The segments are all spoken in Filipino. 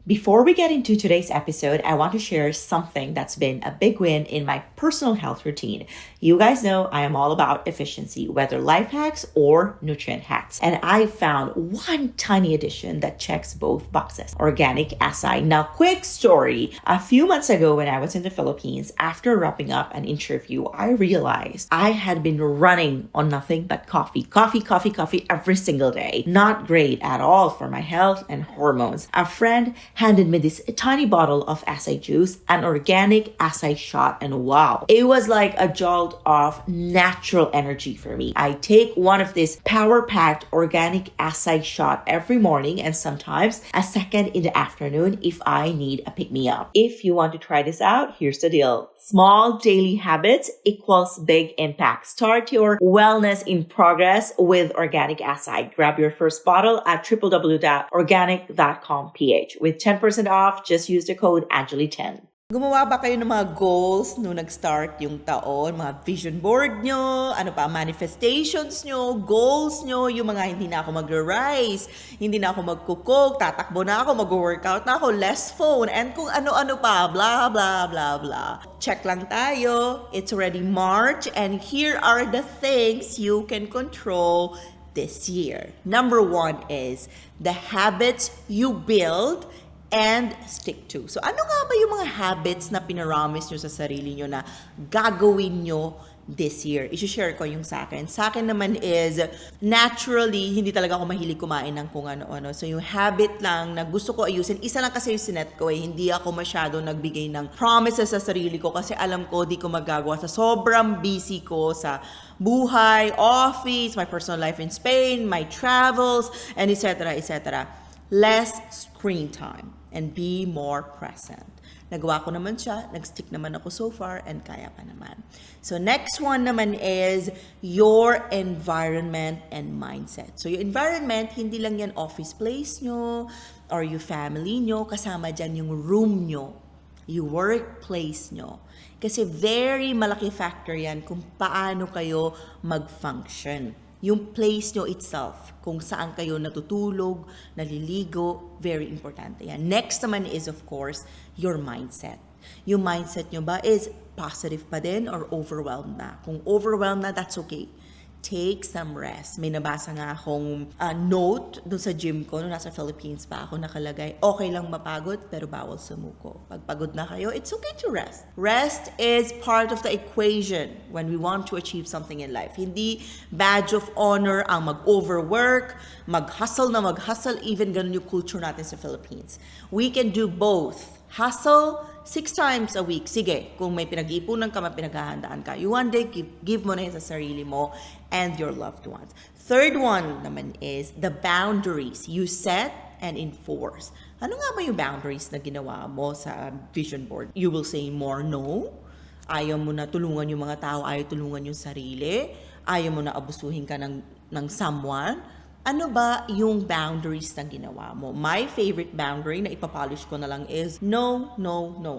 Before we get into today's episode, I want to share something that's been a big win in my personal health routine. You guys know I am all about efficiency, whether life hacks or nutrient hacks. And I found one tiny addition that checks both boxes: organic acai. Now, quick story. A few months ago when I was in the Philippines, after wrapping up an interview, I realized I had been running on nothing but coffee every single day. Not great at all for my health and hormones. A friend handed me this tiny bottle of acai juice, an organic acai shot, and wow, it was like a jolt of natural energy for me. I take one of this power-packed organic acai shot every morning and sometimes a second in the afternoon if I need a pick-me-up. If you want to try this out, here's the deal. Small daily habits equals big impact. Start your wellness in progress with organic acai. Grab your first bottle at www.organic.com.ph. With 10% off, just use the code Angeli10. Gumawa ba kayo ng mga goals nung nag-start yung taon? Mga vision board nyo, ano pa, manifestations nyo, goals nyo, yung mga hindi na ako mag-rise, hindi na ako mag-cook, tatakbo na ako, mag-workout na ako, less phone, and kung ano-ano pa, blah, blah, blah, blah. Check lang tayo. It's already March, and here are the things you can control this year. Number 1 is the habits you build and stick to. So ano nga ba yung mga habits na pinaramis nyo sa sarili nyo na gagawin nyo this year? I-share ko yung sa akin. Sa akin naman is, naturally, hindi talaga ako mahilig kumain ng kung ano-ano. So yung habit lang na gusto ko ayusin, isa lang kasi yung sinet ko hindi ako masyado nagbigay ng promises sa sarili ko kasi alam ko di ko magagawa sa sobrang busy ko sa buhay, office, my personal life in Spain, my travels, and etc. etc. Less screen time and be more present. Nagawa ko naman siya, nag-stick naman ako so far, and kaya pa naman. So next one naman is your environment and mindset. So your environment, hindi lang yan office place nyo, or your family nyo, kasama dyan yung room nyo, yung workplace nyo. Kasi very malaki factor yan kung paano kayo mag-function. Yung place nyo itself, kung saan kayo natutulog, naliligo, very importante yan. Next naman is, of course, your mindset. Yung mindset nyo ba is positive pa din or overwhelmed na? Kung overwhelmed na, that's okay. Take some rest. May nabasa nga akong note doon sa gym ko, nung nasa Philippines pa ako, nakalagay, okay lang mapagod, pero bawal sumuko. Pag pagod na kayo, it's okay to rest. Rest is part of the equation when we want to achieve something in life. Hindi badge of honor ang mag-overwork, mag-hustle na mag-hustle, even ganun yung culture natin sa Philippines. We can do both. Hustle 6 times a week. Sige, kung may pinag-iipunan ka, may pinaghahandaan ka. You one day, give mo na yun sa sarili mo and your loved ones. Third one naman is the boundaries you set and enforce. Ano nga ba yung boundaries na ginawa mo sa vision board? You will say more no. Ayaw mo na tulungan yung mga tao, ayaw tulungan yung sarili. Ayaw mo na abusuhin ka ng someone. Ano ba yung boundaries na ginawa mo? My favorite boundary na ipapolish ko na lang is, no.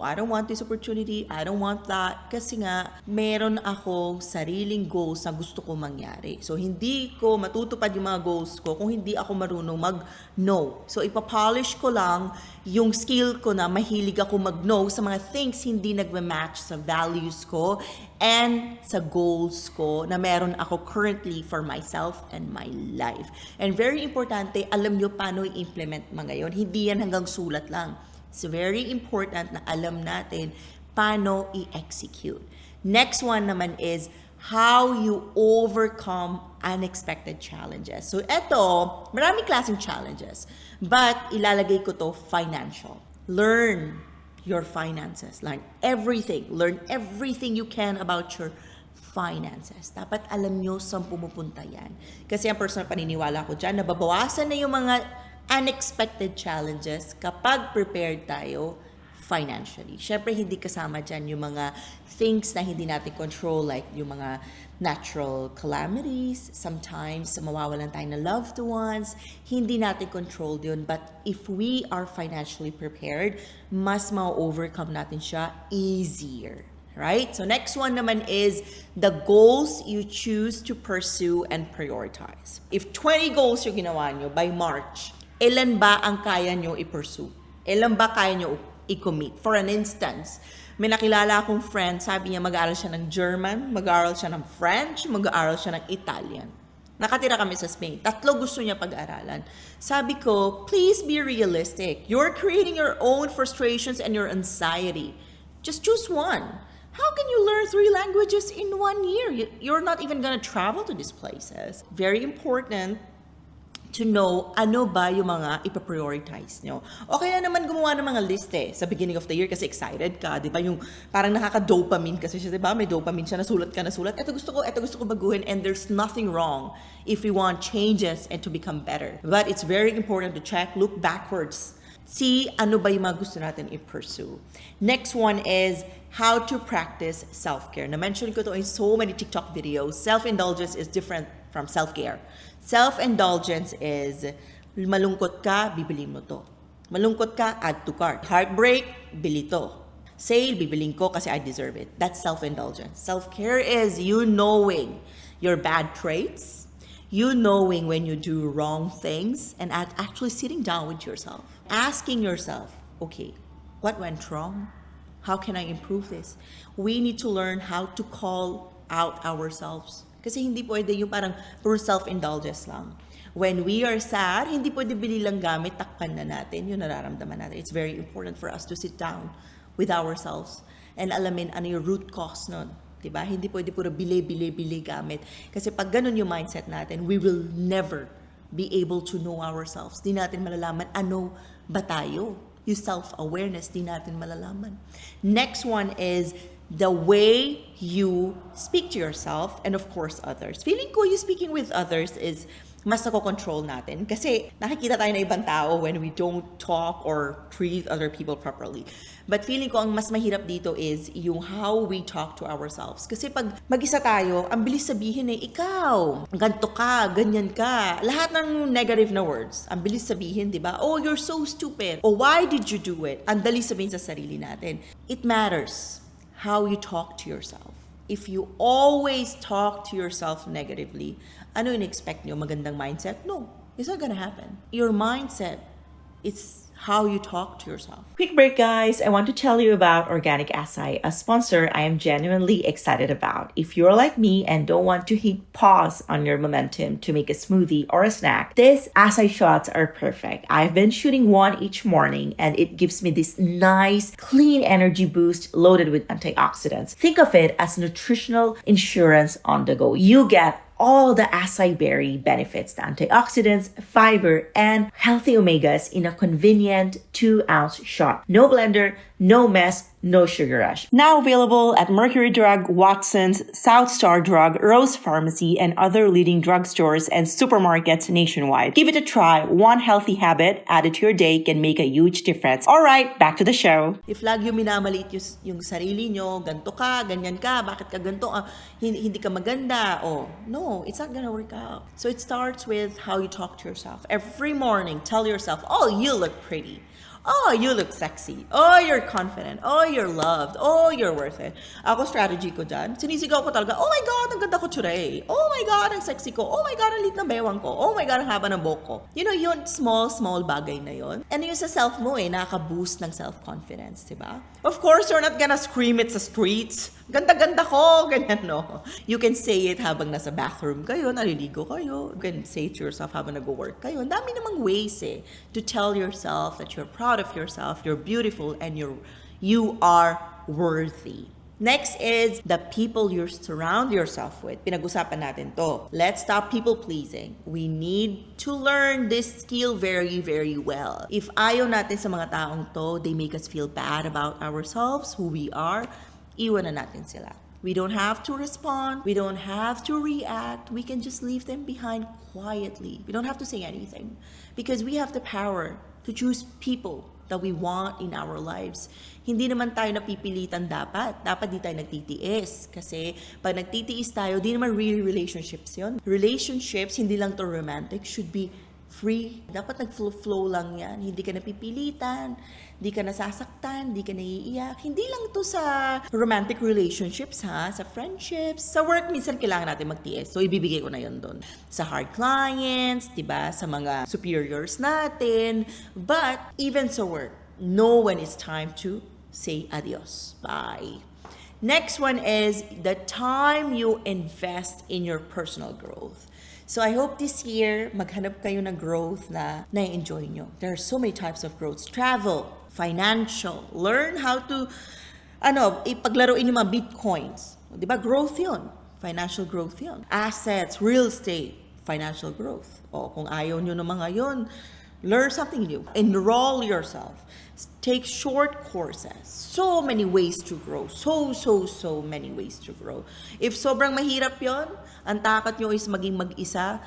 I don't want this opportunity. I don't want that. Kasi nga, meron ako sariling goals na gusto ko mangyari. So, hindi ko matutupad yung mga goals ko kung hindi ako marunong mag-no. So, ipapolish ko lang yung skill ko na mahilig ako mag-no sa mga things hindi nagme-match sa values ko and sa goals ko na meron ako currently for myself and my life. And very importante, alam nyo paano i-implement mga ngayon. Hindi yan hanggang sulat lang. It's very important na alam natin paano i-execute. Next one naman is how you overcome unexpected challenges. So eto, maraming klaseng challenges. But ilalagay ko to financial. Learn your finances. Learn everything you can about your finances. Dapat alam nyo saan pumupunta yan. Kasi ang personal paniniwala ko dyan, nababawasan na yung mga unexpected challenges kapag prepared tayo financially. Syempre, hindi kasama dyan yung mga things na hindi natin control, like yung mga natural calamities. Sometimes, mawawalan tayo ng loved ones. Hindi natin control yun. But if we are financially prepared, mas ma-overcome natin siya easier. Right? So next one naman is the goals you choose to pursue and prioritize. If 20 goals yung ginawa nyo by March, ilan ba ang kaya nyo i-pursue? Ilan ba kaya nyo i-commit? For an instance, may nakilala akong friend, sabi niya mag-aaral siya ng German, mag-aaral siya ng French, mag-aaral siya ng Italian. Nakatira kami sa Spain. 3 gusto niya pag-aralan. Sabi ko, please be realistic. You're creating your own frustrations and your anxiety. Just choose one. How can you learn 3 languages in 1 year? You're not even gonna travel to these places. Very important to know ano ba yung mga ipaprioritize nyo. O kaya naman gumawa ng mga list sa beginning of the year kasi excited ka, di ba? Yung parang nakaka-dopamine kasi siya, di ba? May dopamine siya, nasulat. Ito gusto ko baguhin, and there's nothing wrong if we want changes and to become better. But it's very important to check, look backwards. See ano ba yung mga gusto natin i-pursue. Next one is how to practice self-care. Na-mention ko to in so many TikTok videos. Self-indulgence is different from self-care. Self-indulgence is malungkot ka, bibili mo to. Malungkot ka, add to cart. Heartbreak, bili to. Sale, bibiling ko kasi I deserve it. That's self-indulgence. Self-care is you knowing your bad traits, you knowing when you do wrong things, and actually sitting down with yourself. Asking yourself, okay, what went wrong? How can I improve this? We need to learn how to call out ourselves. Kasi hindi pwede yung parang pure self-indulgence lang. When we are sad, hindi pwede bili lang gamit, takpan na natin yung nararamdaman natin. It's very important for us to sit down with ourselves and alamin ano yung root cause nun. Diba? Hindi pwede puro bili gamit. Kasi pag ganun yung mindset natin, we will never be able to know ourselves. Di natin malalaman ano ba tayo. Yung self-awareness, di natin malalaman. Next one is the way you speak to yourself and of course others. Feeling ko you speaking with others is mas nako-control natin kasi nakikita tayo na ibang tao when we don't talk or treat other people properly. But feeling ko ang mas mahirap dito is yung how we talk to ourselves. Kasi pag mag-isa tayo, ang bilis sabihin ikaw, ganto ka, ganyan ka. Lahat ng negative na words, ang bilis sabihin, di ba? Oh, you're so stupid. Oh, why did you do it? Ang dali sabihin sa sarili natin. It matters how you talk to yourself. If you always talk to yourself negatively, ano yung expect nyo? Magandang mindset? No, it's not gonna happen. Your mindset, it's how you talk to yourself. Quick break, guys. I want to tell you about Organic Acai, a sponsor I am genuinely excited about. If you're like me and don't want to hit pause on your momentum to make a smoothie or a snack, these acai shots are perfect. I've been shooting one each morning and it gives me this nice, clean energy boost loaded with antioxidants. Think of it as nutritional insurance on the go. You get all the acai berry benefits, the antioxidants, fiber, and healthy omegas in a convenient 2-ounce shot. No blender, no mess, no sugar rush. Now available at Mercury Drug, Watson's, South Star Drug, Rose Pharmacy, and other leading drugstores and supermarkets nationwide. Give it a try. One healthy habit added to your day can make a huge difference. All right, back to the show. If lagi yung minamaliit yung sarili nyo, ganto ka, ganyan ka, bakit ka ganto, hindi ka maganda, no, it's not gonna work out. So it starts with how you talk to yourself. Every morning, tell yourself, oh, you look pretty. Oh, you look sexy. Oh, you're confident. Oh, you're loved. Oh, you're worth it. Ako, strategy ko dyan, sinisigaw ko talaga, oh my God, ang ganda ko today. Oh my God, ang sexy ko. Oh my God, ang lit ng bewang ko. Oh my God, ang haba ng buhok ko. You know, yun, small bagay na yun. And yun sa self mo nakaka-boost ng self-confidence, diba? Of course, you're not gonna scream it sa streets. Ganda-ganda ko, ganyan, no? You can say it habang nasa bathroom kayo, naliligo kayo. You can say it to yourself habang nag-work kayo. Ang dami namang ways to tell yourself that you're proud of yourself, you're beautiful, and you are worthy. Next is the people you surround yourself with. Pinag-usapan natin to. Let's stop people pleasing. We need to learn this skill very, very well. If ayaw natin sa mga taong to, they make us feel bad about ourselves, who we are, iwan na natin sila. We don't have to respond. We don't have to react. We can just leave them behind quietly. We don't have to say anything because we have the power to choose people that we want in our lives. Hindi naman tayo napipilitan dapat. Dapat di tayo nagtitiis. Kasi pag nagtitiis tayo, di naman real relationships yon. Relationships, hindi lang to romantic, should be free. Dapat nag-flow lang yan. Hindi ka napipilitan, hindi ka nasasaktan, hindi ka naiiyak. Hindi lang to sa romantic relationships, sa friendships. Sa work, minsan kailangan natin magtiis. So, ibibigay ko na yun doon. Sa hard clients, diba? Sa mga superiors natin. But, even sa work, Know when it's time to say adios. Bye. Next one is the time you invest in your personal growth. So I hope this year, maghanap kayo ng growth na na-enjoy nyo. There are so many types of growth. Travel, financial, learn how to, ipaglaruin yung mga bitcoins. Di ba? Growth yun. Financial growth yun. Assets, real estate, financial growth. O kung ayaw nyo ng mga yun, learn something new. Enroll yourself. Take short courses. So many ways to grow. So many ways to grow. If sobrang mahirap yon, ang takot nyo is maging mag-isa,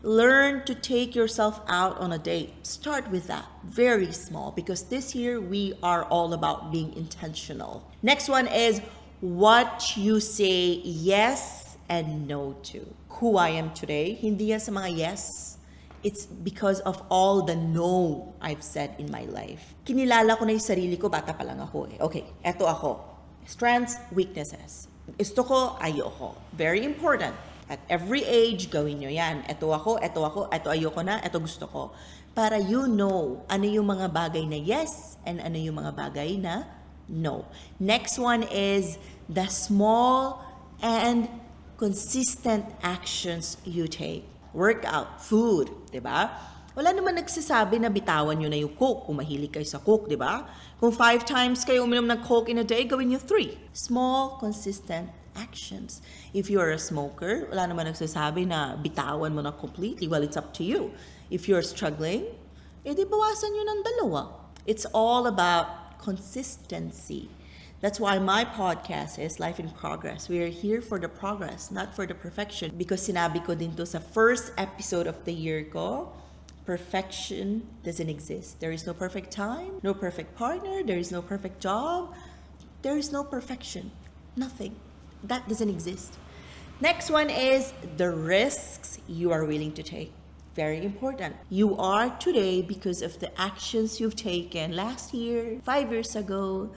learn to take yourself out on a date. Start with that. Very small. Because this year, we are all about being intentional. Next one is what you say yes and no to. Who I am today, hindi yan sa mga yes. It's because of all the no I've said in my life. Kinilala ko na yung sarili ko, bata pa lang ako eh. Okay, eto ako. Strengths, weaknesses. Gusto ko, ayoko. Very important. At every age, gawin nyo yan. Eto ayoko na, eto gusto ko. Para you know ano yung mga bagay na yes and ano yung mga bagay na no. Next one is the small and consistent actions you take. Workout, food, di ba? Wala naman nagsasabi na bitawan nyo na yung Coke kung mahilig kayo sa Coke, di ba? Kung 5 times kayo uminom ng Coke in a day, gawin nyo 3. Small, consistent actions. If you're a smoker, wala naman nagsasabi na bitawan mo na completely. Well, it's up to you. If you're struggling, edi bawasan nyo ng 2. It's all about consistency. That's why my podcast is Life in Progress. We are here for the progress, not for the perfection. Because sinabi ko din to sa first episode of the year ko, perfection doesn't exist. There is no perfect time, no perfect partner, there is no perfect job. There is no perfection. Nothing. That doesn't exist. Next one is the risks you are willing to take. Very important. You are today because of the actions you've taken last year, 5 years ago,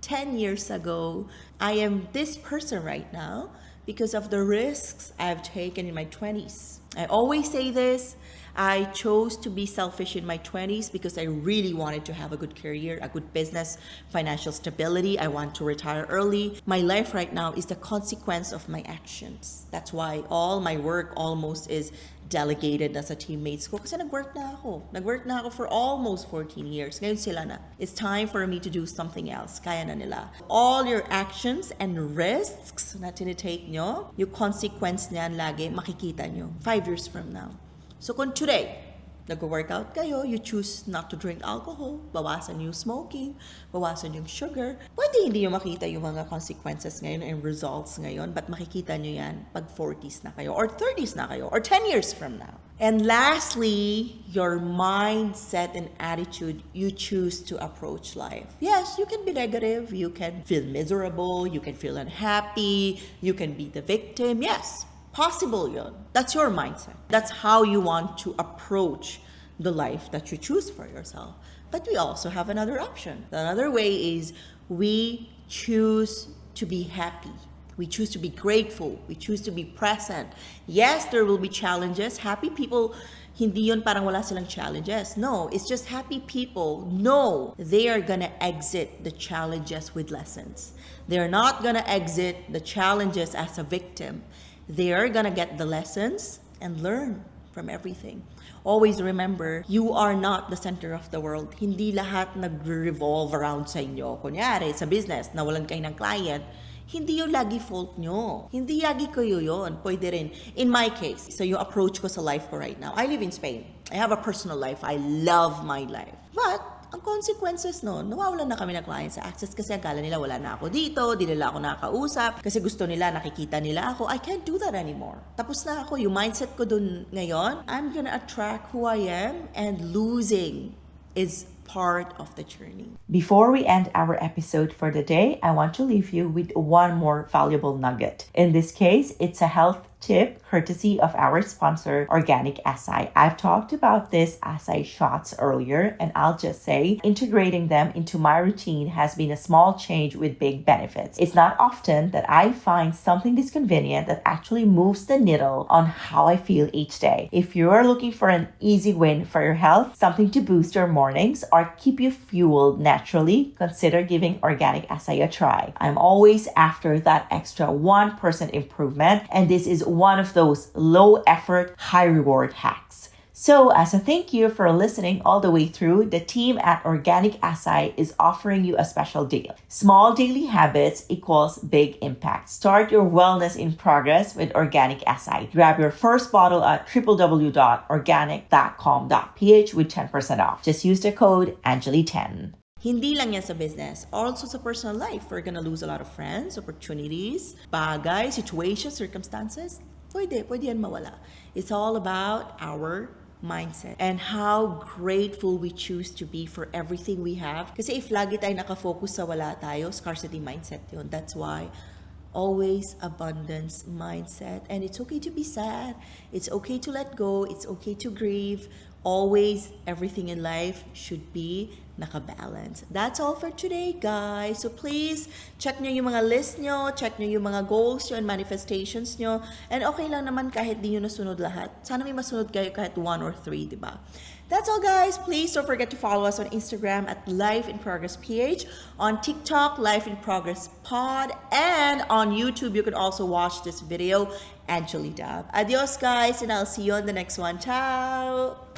10 years ago. I am this person right now because of the risks I've taken in my 20s. I always say this. I chose to be selfish in my 20s because I really wanted to have a good career, a good business, financial stability. I want to retire early. My life right now is the consequence of my actions. That's why all my work almost is delegated na sa teammates ko kasi nag-work na ako. Nag-work na ako for almost 14 years. Ngayon sila na. It's time for me to do something else. Kaya na nila. All your actions and risks na tinitake nyo, yung consequence niyan lagi makikita nyo 5 years from now. So kung today, nag-workout kayo, you choose not to drink alcohol, bawasan yung smoking, bawasan yung sugar, pwede hindi nyo makita yung mga consequences ngayon and results ngayon, but makikita nyo yan pag 40s na kayo, or 30s na kayo, or 10 years from now. And lastly, your mindset and attitude you choose to approach life. Yes, you can be negative, you can feel miserable, you can feel unhappy, you can be the victim, yes. Possible yun. That's your mindset. That's how you want to approach the life that you choose for yourself. But we also have another option. Another way is we choose to be happy. We choose to be grateful. We choose to be present. Yes, there will be challenges. Happy people, hindi yun parang wala silang challenges. No, it's just happy people know they are gonna exit the challenges with lessons. They're not gonna exit the challenges as a victim. They are gonna get the lessons and learn from everything. Always remember, you are not the center of the world. Hindi lahat nag-revolve around sa inyo. Kunyari, sa business, nawalan kayo ng client, hindi yung lagi fault nyo. Hindi lagi kayo yun. Pwede rin. In my case, so yung approach ko sa life ko right now, I live in Spain. I have a personal life. I love my life. But, ang consequences no, nawawalan na kami ng clients sa Access kasi akala nila wala na ako dito, di nila ako nakakausap, kasi gusto nila, nakikita nila ako. I can't do that anymore. Tapos na ako, yung mindset ko dun ngayon, I'm gonna attract who I am, and losing is part of the journey. Before we end our episode for the day, I want to leave you with one more valuable nugget. In this case, it's a health tip courtesy of our sponsor, Organic Acai. I've talked about this acai shots earlier, and I'll just say integrating them into my routine has been a small change with big benefits. It's not often that I find something this convenient that actually moves the needle on how I feel each day. If you're looking for an easy win for your health, something to boost your mornings or keep you fueled naturally, consider giving Organic Acai a try. I'm always after that extra 1% improvement, and this is one of those low effort, high reward hacks. So as a thank you for listening all the way through, the team at Organic Acai is offering you a special deal. Small daily habits equals big impact. Start your wellness in progress with Organic Acai. Grab your first bottle at www.organic.com.ph with 10% off. Just use the code Angeli10. Hindi lang yan sa business, also sa personal life. We're gonna lose a lot of friends, opportunities, bagay, situations, circumstances. Pwede yan mawala. It's all about our mindset and how grateful we choose to be for everything we have. Kasi if lagi tayo nakafocus sa wala tayo, scarcity mindset yun. That's why always abundance mindset. And it's okay to be sad. It's okay to let go. It's okay to grieve. Always, everything in life should be nakabalance. That's all for today, guys. So please, check nyo yung mga list nyo, check nyo yung mga goals nyo and manifestations nyo. And okay lang naman kahit di nyo nasunod lahat. Sana may masunod kayo kahit 1 or 3, di ba? That's all, guys. Please don't forget to follow us on Instagram at Life in Progress PH, on TikTok, Life in Progress Pod, and on YouTube, you can also watch this video, Angeli Dab. Adios, guys, and I'll see you on the next one. Ciao!